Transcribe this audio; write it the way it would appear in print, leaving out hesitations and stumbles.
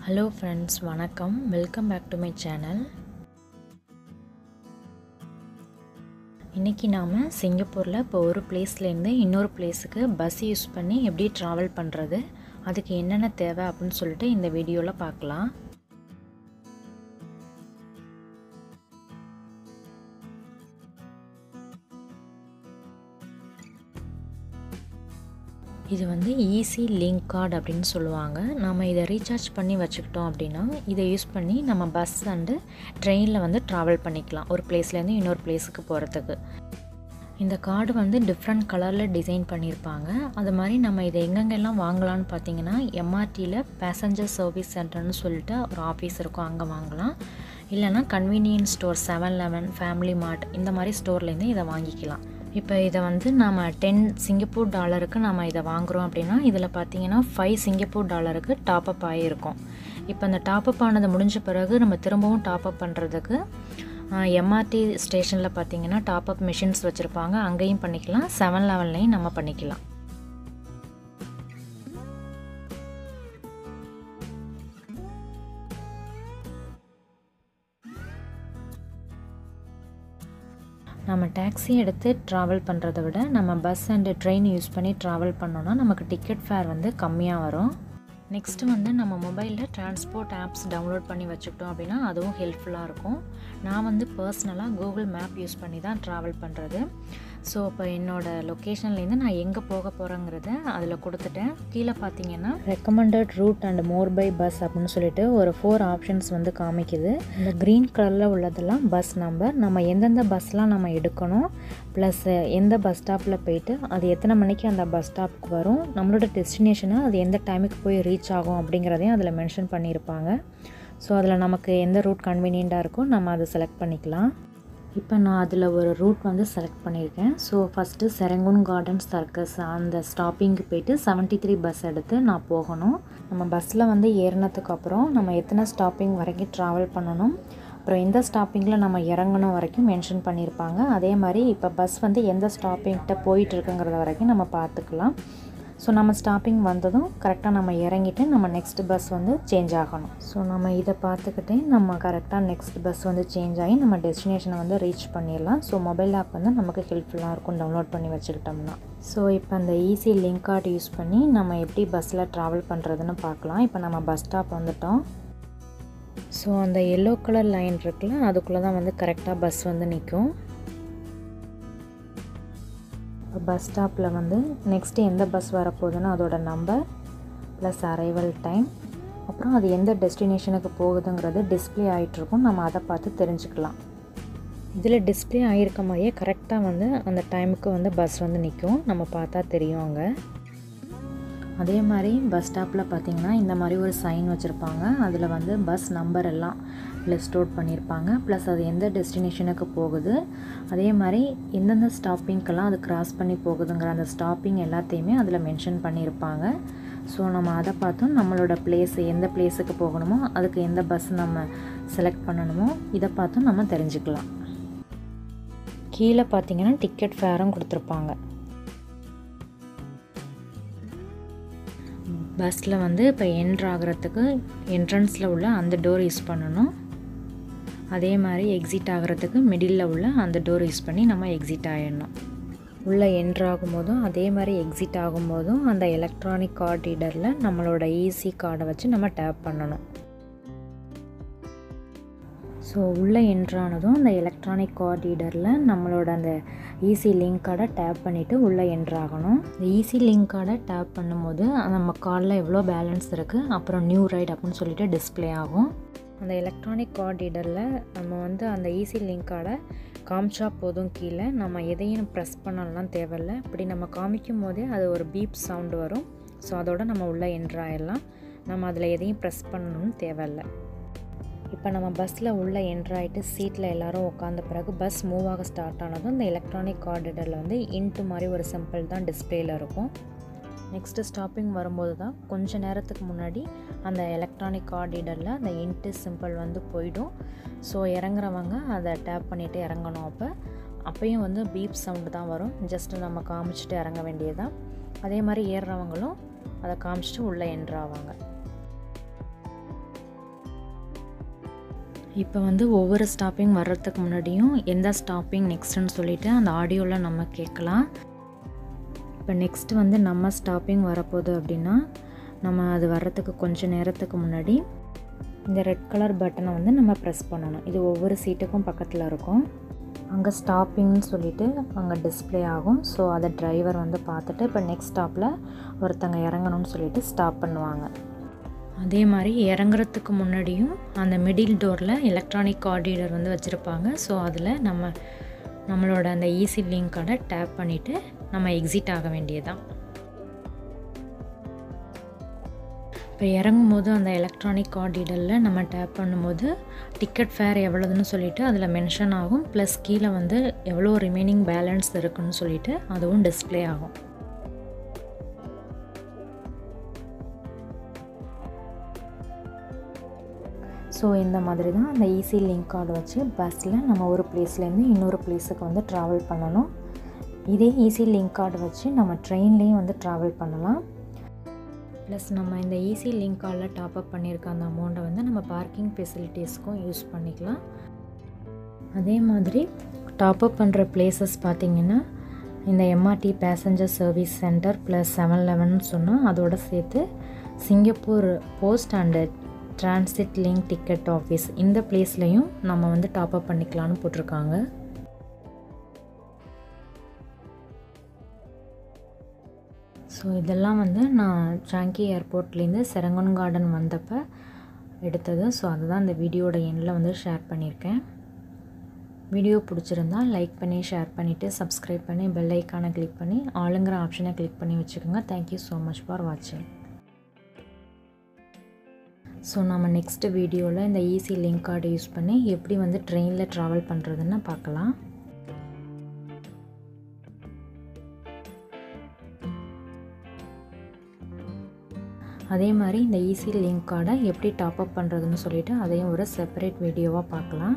Hello friends, வணக்கம். Welcome back to my channel. இன்றைக்கி நாம் சிங்கப்பூரில் இப்போ ஒரு பிளேஸ்லேருந்து இன்னொரு பிளேஸுக்கு பஸ் யூஸ் பண்ணி எப்படி ட்ராவல் பண்ணுறது, அதுக்கு என்னென்ன தேவை அப்படின்னு சொல்லிட்டு இந்த வீடியோவில் பார்க்கலாம். இது வந்து ஈஸி லிங்க் கார்டு அப்படின்னு சொல்லுவாங்க. நம்ம இதை ரீசார்ஜ் பண்ணி வச்சுக்கிட்டோம் அப்படின்னா இதை யூஸ் பண்ணி நம்ம பஸ் அண்டு ட்ரெயினில் வந்து ட்ராவல் பண்ணிக்கலாம் ஒரு பிளேஸ்லேருந்து இன்னொரு பிளேஸுக்கு போகிறதுக்கு. இந்த கார்டு வந்து டிஃப்ரெண்ட் கலரில் டிசைன் பண்ணியிருப்பாங்க. அது மாதிரி நம்ம இதை எங்கெங்கெல்லாம் வாங்கலான்னு பார்த்தீங்கன்னா எம்ஆர்டியில் பேசஞ்சர் சர்வீஸ் சென்டர்னு சொல்லிட்டு ஒரு ஆஃபீஸ் இருக்கும், அங்கே வாங்கலாம். இல்லைனா கன்வீனியன்ஸ் ஸ்டோர் 7-Eleven, ஃபேமிலி மார்ட் இந்த மாதிரி ஸ்டோர்லேருந்து இதை வாங்கிக்கலாம். இப்போ இதை வந்து நம்ம 10 சிங்கப்பூர் டாலருக்கு நம்ம இதை வாங்குகிறோம் அப்படின்னா இதில் பார்த்தீங்கன்னா 5 சிங்கப்பூர் டாலருக்கு டாப்அப் ஆகியிருக்கும். இப்போ அந்த டாப்அப் ஆனது முடிஞ்ச பிறகு நம்ம திரும்பவும் டாப்அப் பண்ணுறதுக்கு எம்ஆர்டி ஸ்டேஷனில் பார்த்தீங்கன்னா டாப்அப் மிஷின்ஸ் வச்சுருப்பாங்க, அங்கேயும் பண்ணிக்கலாம், 7-Elevenலையும் நம்ம பண்ணிக்கலாம். நம்ம டாக்ஸி எடுத்து ட்ராவல் பண்ணுறதை விட நம்ம பஸ் அண்டு ட்ரெயின் யூஸ் பண்ணி ட்ராவல் பண்ணோன்னா நமக்கு டிக்கெட் ஃபேர் வந்து கம்மியாக வரும். நெக்ஸ்ட்டு வந்து நம்ம மொபைலில் டிரான்ஸ்போர்ட் ஆப்ஸ் டவுன்லோட் பண்ணி வச்சுக்கிட்டோம் அப்படின்னா அதுவும் ஹெல்ப்ஃபுல்லாக இருக்கும். நான் வந்து பர்சனலாக கூகுள் மேப் யூஸ் பண்ணி தான் ட்ராவல் பண்ணுறது. ஸோ இப்போ என்னோடய லொக்கேஷன்லேருந்து நான் எங்கே போக போகிறேங்கிறத அதில் கொடுத்துட்டேன். கீழே பார்த்தீங்கன்னா recommended route and more by bus அப்படின்னு சொல்லிட்டு ஒரு 4 ஆப்ஷன்ஸ் வந்து காமிக்குது. இந்த க்ரீன் கலரில் உள்ளதெல்லாம் பஸ் நம்பர், நம்ம எந்தெந்த பஸ்லாம் நம்ம எடுக்கணும், ப்ளஸ் எந்த பஸ் ஸ்டாப்பில் போயிட்டு அது எத்தனை மணிக்கு அந்த பஸ் ஸ்டாப்புக்கு வரும், நம்மளோட டெஸ்டினேஷனை அது எந்த டைமுக்கு போய் ரீச் ஆகும் அப்படிங்கிறதையும் அதில் மென்ஷன் பண்ணியிருப்பாங்க. ஸோ அதில் நமக்கு எந்த ரூட் கன்வீனியண்ட்டாக இருக்கோ நம்ம அதை செலக்ட் பண்ணிக்கலாம். இப்போ நான் அதில் ஒரு ரூட் வந்து செலக்ட் பண்ணியிருக்கேன். ஸோ ஃபஸ்ட்டு செரங்கூன் கார்டன் சர்க்கஸ் அந்த ஸ்டாப்பிங்க்கு போய்ட்டு 73 பஸ் எடுத்து நான் போகணும். நம்ம பஸ்ஸில் வந்து ஏறினதுக்கப்புறம் நம்ம எத்தனை ஸ்டாப்பிங் வரைக்கும் ட்ராவல் பண்ணணும், அப்புறம் எந்த ஸ்டாப்பிங்கில் நம்ம இறங்கணும் வரைக்கும் மென்ஷன் பண்ணியிருப்பாங்க. அதே மாதிரி இப்போ பஸ் வந்து எந்த ஸ்டாப்பிங்கிட்ட போயிட்டுருக்குங்கிறத வரைக்கும் நம்ம பார்த்துக்கலாம். ஸோ நம்ம ஸ்டாப்பிங் வந்ததும் கரெக்டாக நம்ம இறங்கிட்டு நம்ம நெக்ஸ்ட் பஸ் வந்து சேஞ்ச் ஆகணும். ஸோ நம்ம இதை பார்த்துக்கிட்டே நம்ம கரெக்டாக நெக்ஸ்ட் பஸ் வந்து சேஞ்ச் ஆகி நம்ம டெஸ்டினேஷனை வந்து ரீச் பண்ணிடலாம். ஸோ மொபைல் ஆப் வந்து நமக்கு ஹெல்ப்ஃபுல்லாக இருக்கும் டவுன்லோட் பண்ணி வச்சுக்கிட்டோம்னா. ஸோ இப்போ அந்த ஈஸி லிங்க் கார்டு யூஸ் பண்ணி நம்ம எப்படி பஸ்ஸில் ட்ராவல் பண்ணுறதுன்னு பார்க்கலாம். இப்போ நம்ம பஸ் ஸ்டாப் வந்துட்டோம். ஸோ அந்த எல்லோ கலர் லைன் இருக்குல்ல, அதுக்குள்ளே தான் வந்து கரெக்டாக பஸ் வந்து நிற்கும். பஸ் ஸ்டாப்பில் வந்து நெக்ஸ்ட்டு எந்த பஸ் வரப்போகுதுன்னு அதோட நம்பர் ப்ளஸ் அரைவல் டைம், அப்புறம் அது எந்த டெஸ்டினேஷனுக்கு போகுதுங்கிறது டிஸ்பிளே ஆகிட்ருக்கும், நம்ம அதை பார்த்து தெரிஞ்சுக்கலாம். இதில் டிஸ்பிளே ஆகிருக்க மாதிரியே கரெக்டாக வந்து அந்த டைமுக்கு வந்து பஸ் வந்து நிற்கும், நம்ம பார்த்தா தெரியும் அங்கே. அதே மாதிரி பஸ் ஸ்டாப்பில் பார்த்திங்கன்னா இந்த மாதிரி ஒரு சைன் வச்சுருப்பாங்க, அதில் வந்து பஸ் நம்பர் எல்லாம் லிஸ்ட் அவுட் பண்ணியிருப்பாங்க, ப்ளஸ் அது எந்த டெஸ்டினேஷனுக்கு போகுது, அதே மாதிரி எந்தெந்த ஸ்டாப்பிங்க்கெல்லாம் அது கிராஸ் பண்ணி போகுதுங்கிற அந்த ஸ்டாப்பிங் எல்லாத்தையுமே அதில் மென்ஷன் பண்ணியிருப்பாங்க. ஸோ நம்ம அதை பார்த்தும் நம்மளோட எந்த பிளேஸுக்கு போகணுமோ அதுக்கு எந்த பஸ் நம்ம செலக்ட் பண்ணணுமோ இதை பார்த்தும் நம்ம தெரிஞ்சுக்கலாம். கீழே பார்த்திங்கன்னா டிக்கெட் ஃபேரும் கொடுத்துருப்பாங்க. பஸ்ஸில் வந்து இப்போ என்ட்ராகிறதுக்கு என்ட்ரன்ஸில் உள்ள அந்த டோர் யூஸ் பண்ணணும். அதே மாதிரி எக்ஸிட் ஆகிறதுக்கு மிடில் உள்ள அந்த டோர் யூஸ் பண்ணி நம்ம எக்ஸிட் ஆகிடணும். உள்ளே என்ட்ராகும் போதும் அதே மாதிரி எக்ஸிட் ஆகும்போதும் அந்த எலக்ட்ரானிக் கார்டு ரீடரில் நம்மளோட ஈஸி கார்டை வச்சு நம்ம டேப் பண்ணணும். ஸோ உள்ளே என்ட்ரானதும் அந்த எலக்ட்ரானிக் கார்டு ரீடரில் நம்மளோட அந்த ஈஸி லிங்க் கார்டை டேப் பண்ணிவிட்டு உள்ளே என்ட்ராகணும். இந்த ஈஸி லிங்க் கார்டை டேப் பண்ணும்போது நம்ம கார்டில் எவ்வளோ பேலன்ஸ் இருக்குது, அப்புறம் நியூ ரைட் அப்படின்னு சொல்லிட்டு டிஸ்பிளே ஆகும். அந்த எலக்ட்ரானிக் கார்டு ரீடரில் நம்ம வந்து அந்த ஈஸி லிங்க் கார்டை காமிச்சா போதும், கீழே நம்ம எதையும் ப்ரெஸ் பண்ணலாம் தேவையில்லை. இப்படி நம்ம காமிக்கும் போதே அது ஒரு பீப் சவுண்டு வரும். ஸோ அதோட நம்ம உள்ளே என்ட்ராயிடலாம், நம்ம அதில் எதையும் ப்ரெஸ் பண்ணணும்னு தேவையில்லை. இப்போ நம்ம பஸ்ஸில் உள்ளே என்ட்ராயிட்டு சீட்டில் எல்லோரும் உட்காந்த பிறகு பஸ் மூவ் ஆக ஸ்டார்ட் ஆனதும் இந்த எலக்ட்ரானிக் கார்டு ரீடரில் வந்து இன்ட்டு மாதிரி ஒரு சிம்பிள் தான் டிஸ்பிளேயில் இருக்கும். நெக்ஸ்ட்டு ஸ்டாப்பிங் வரும்போது தான் கொஞ்சம் நேரத்துக்கு முன்னாடி அந்த எலக்ட்ரானிக் கார்டு ரீடரில் அந்த இன்ட்டு சிம்பிள் வந்து போயிடும். ஸோ இறங்குறவங்க அதை டேப் பண்ணிவிட்டு இறங்கணும். அப்போயும் வந்து பீப் சவுண்டு தான் வரும், ஜஸ்ட்டு நம்ம காமிச்சிட்டு இறங்க வேண்டியதுதான். அதே மாதிரி ஏறுறவங்களும் அதை காமிச்சிட்டு உள்ளே என்ட்ராவாங்க. இப்போ வந்து ஒவ்வொரு ஸ்டாப்பிங் வர்றதுக்கு முன்னாடியும் எந்த ஸ்டாப்பிங் நெக்ஸ்ட்டுன்னு சொல்லிவிட்டு அந்த ஆடியோவில் நம்ம கேட்கலாம். இப்போ நெக்ஸ்ட்டு வந்து நம்ம ஸ்டாப்பிங் வரப்போகுது அப்படின்னா நம்ம அது வர்றதுக்கு கொஞ்சம் நேரத்துக்கு முன்னாடி இந்த ரெட் கலர் பட்டனை வந்து நம்ம ப்ரெஸ் பண்ணணும். இது ஒவ்வொரு சீட்டுக்கும் பக்கத்தில் இருக்கும். அங்கே ஸ்டாப்பிங்னு சொல்லிவிட்டு அங்கே டிஸ்பிளே ஆகும். ஸோ அதை டிரைவர் வந்து பார்த்துட்டு இப்போ நெக்ஸ்ட் ஸ்டாப்பில் ஒருத்தங்க இறங்கணும்னு சொல்லிட்டு ஸ்டாப் பண்ணுவாங்க. அதே மாதிரி இறங்குறதுக்கு முன்னாடியும் அந்த மிடில் டோரில் எலக்ட்ரானிக் கார்ட் ரீடர் வந்து வச்சுருப்பாங்க. ஸோ அதில் நம்மளோட அந்த ஈஸி லிங்க் கார்டை டேப் பண்ணிவிட்டு நம்ம எக்ஸிட் ஆக வேண்டியதுதான். இப்போ இறங்கும் போது அந்த எலக்ட்ரானிக் கார்ட் ரீடரில் நம்ம டேப் பண்ணும்போது டிக்கெட் ஃபேர் எவ்வளோதுன்னு சொல்லிவிட்டு அதில் மென்ஷன் ஆகும். ப்ளஸ் கீழே வந்து எவ்வளோ ரிமைனிங் பேலன்ஸ் இருக்குன்னு சொல்லிவிட்டு அதுவும் டிஸ்பிளே ஆகும். ஸோ இந்த மாதிரி தான் அந்த ஈஸி லிங்க் கார்டு வச்சு பஸ்ஸில் நம்ம ஒரு பிளேஸ்லேருந்து இன்னொரு பிளேஸுக்கு வந்து ட்ராவல் பண்ணணும். இதே ஈஸி லிங்க் கார்டு வச்சு நம்ம ட்ரெயின்லேயும் வந்து ட்ராவல் பண்ணலாம். ப்ளஸ் நம்ம இந்த ஈஸி லிங்க் கார்டில் டாப்அப் பண்ணியிருக்க அந்த அமௌண்ட்டை வந்து நம்ம பார்க்கிங் ஃபெசிலிட்டிஸ்க்கும் யூஸ் பண்ணிக்கலாம். அதே மாதிரி டாப்அப் பண்ணுற பிளேசஸ் பார்த்திங்கன்னா இந்த MRT passenger service centre plus 7-Eleven சொன்னால் அதோடு சேர்த்து Singapore post and transit link ticket office இந்த பிளேஸ்லையும் நம்ம வந்து டாப்அப் பண்ணிக்கலான்னு போட்டிருக்காங்க. ஸோ இதெல்லாம் வந்து நான் சாங்கி ஏர்போர்ட்லேருந்து செரங்கன் கார்டன் வந்தப்போ எடுத்தது. ஸோ அதுதான் இந்த வீடியோட எண்டில் வந்து ஷேர் பண்ணியிருக்கேன். வீடியோ பிடிச்சிருந்தா லைக் பண்ணி ஷேர் பண்ணிவிட்டு சப்ஸ்கிரைப் பண்ணி பெல் ஐக்கானை கிளிக் பண்ணி ஆளுங்கிற ஆப்ஷனை கிளிக் பண்ணி வச்சுக்கோங்க. தேங்க்யூ ஸோ மச் ஃபார் வாட்சிங். ஸோ நம்ம நெக்ஸ்ட்டு வீடியோவில் இந்த ஈஸி லிங்க் கார்டு யூஸ் பண்ணி எப்படி வந்து ட்ரெயினில் ட்ராவல் பண்ணுறதுன்னு பார்க்கலாம். அதே மாதிரி இந்த ஈஸி லிங்க் கார்டை எப்படி டாப்அப் பண்ணுறதுன்னு சொல்லிவிட்டு அதையும் ஒரு செப்பரேட் வீடியோவாக பார்க்கலாம்.